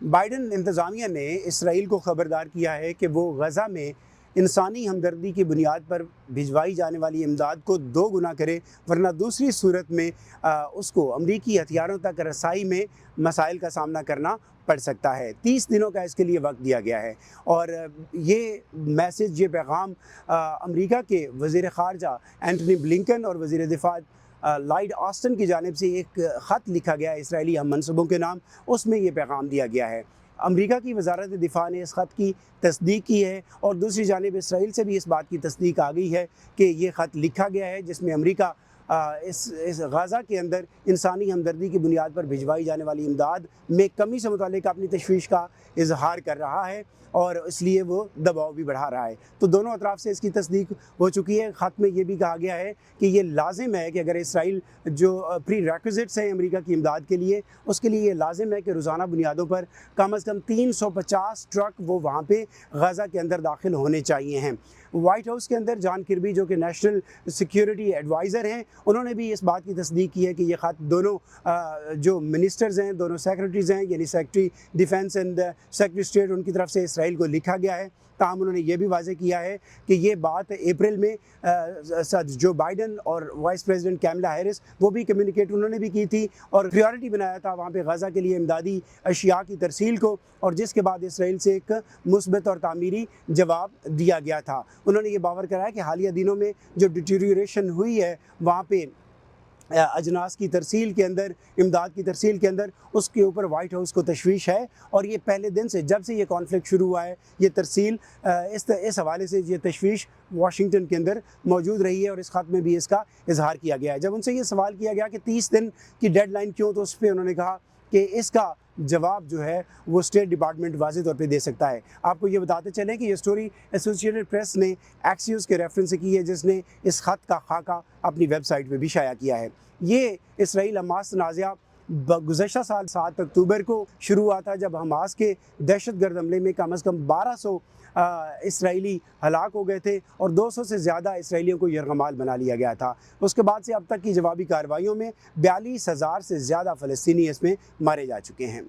Biden इंतज़ामिया ने Israel को ख़बरदार किया है कि वो गज़ा में इंसानी हमदर्दी की बुनियाद पर भिजवाई जाने वाली इमदाद को 2 गुना करे, वरना दूसरी सूरत में उसको अमरीकी हथियारों तक रसाई में मसाइल का सामना करना पड़ सकता है। 30 दिनों का इसके लिए वक्त दिया गया है और ये मैसेज, ये पैगाम अमरीका के वज़ीर ख़ारजा एंटनी ब्लिंकन और वज़ीर दिफ़ा लॉयड ऑस्टिन की जानिब से एक ख़त लिखा गया है इसराइली हम मनसूबों के नाम, उसमें ये पैगाम दिया गया है। अमरीका की वज़ारत दिफ़ा ने इस ख़त की तस्दीक की है और दूसरी जानिब इसराइल से भी इस बात की तस्दीक आ गई है कि ये ख़त लिखा गया है जिसमें अमरीका इस गज़ा के अंदर इंसानी हमदर्दी की बुनियाद पर भिजवाई जाने वाली इमदाद में कमी से मुतालिक अपनी तशवीश का इजहार कर रहा है और इसलिए वो दबाव भी बढ़ा रहा है। तो दोनों अतराफ़ से इसकी तस्दीक हो चुकी है। ख़त में ये भी कहा गया है कि ये लाजिम है कि अगर इसराइल जो प्री रेक्विजिट्स हैं अमरीका की इमदाद के लिए, उसके लिए ये लाजिम है कि रोज़ाना बुनियादों पर कम अज़ कम 350 ट्रक वो वहाँ पे गज़ा के अंदर दाखिल होने चाहिए हैं। वाइट हाउस के अंदर जॉन किर्बी, जो कि नेशनल सिक्योरिटी एडवाइज़र हैं, उन्होंने भी इस बात की तस्दीक की है कि ये ख़त दोनों जो मिनिस्टर्स हैं, दोनों सेक्रेटरीज़ हैं, यानी secretary defence and secretary state, उनकी तरफ से इसराइल को लिखा गया है। ताहम उन्होंने ये भी वाज़ेह किया है कि ये बात अप्रैल में जो बाइडन और वाइस प्रेसिडेंट कैमला हैरिस, वो भी कम्युनिकेट उन्होंने भी की थी और प्रायोरिटी बनाया था वहाँ पे गज़ा के लिए इमदादी अशिया की तरसील को, और जिसके बाद इसराइल से एक मुस्बत और तामीरी जवाब दिया गया था। उन्होंने ये बावर कराया कि हालिया दिनों में जो डिटीरियोरेशन हुई है वहाँ पे अजनास की तरसील के अंदर, इमदाद की तरसील के अंदर, उसके ऊपर वाइट हाउस को तशवीश है और ये पहले दिन से, जब से ये कॉन्फ्लिक्ट शुरू हुआ है, ये तरसील इस हवाले से ये तशवीश वाशिंगटन के अंदर मौजूद रही है और इस ख़त में भी इसका इजहार किया गया है। जब उनसे ये सवाल किया गया कि 30 दिन की डेडलाइन क्यों, तो उस पर उन्होंने कहा कि इसका जवाब जो है वो स्टेट डिपार्टमेंट वाज़ेह तौर पे दे सकता है। आपको ये बताते चलें कि ये स्टोरी एसोसिएटेड प्रेस ने एक्सियोस के रेफरेंस से की है, जिसने इस ख़त का खाका अपनी वेबसाइट पे भी शाया किया है। ये इसराइल हमास तनाज़ा गुज़श्ता साल 7 अक्टूबर को शुरू हुआ था, जब हमास के दहशतगर्द हमले में कम अज़ कम 1200 इसराइली हलाक हो गए थे और 200 से ज़्यादा इसराइलियों को यरगमाल बना लिया गया था। उसके बाद से अब तक की जवाबी कार्रवाइयों में 42,000 से ज़्यादा फ़लस्तीनी इसमें मारे जा चुके हैं।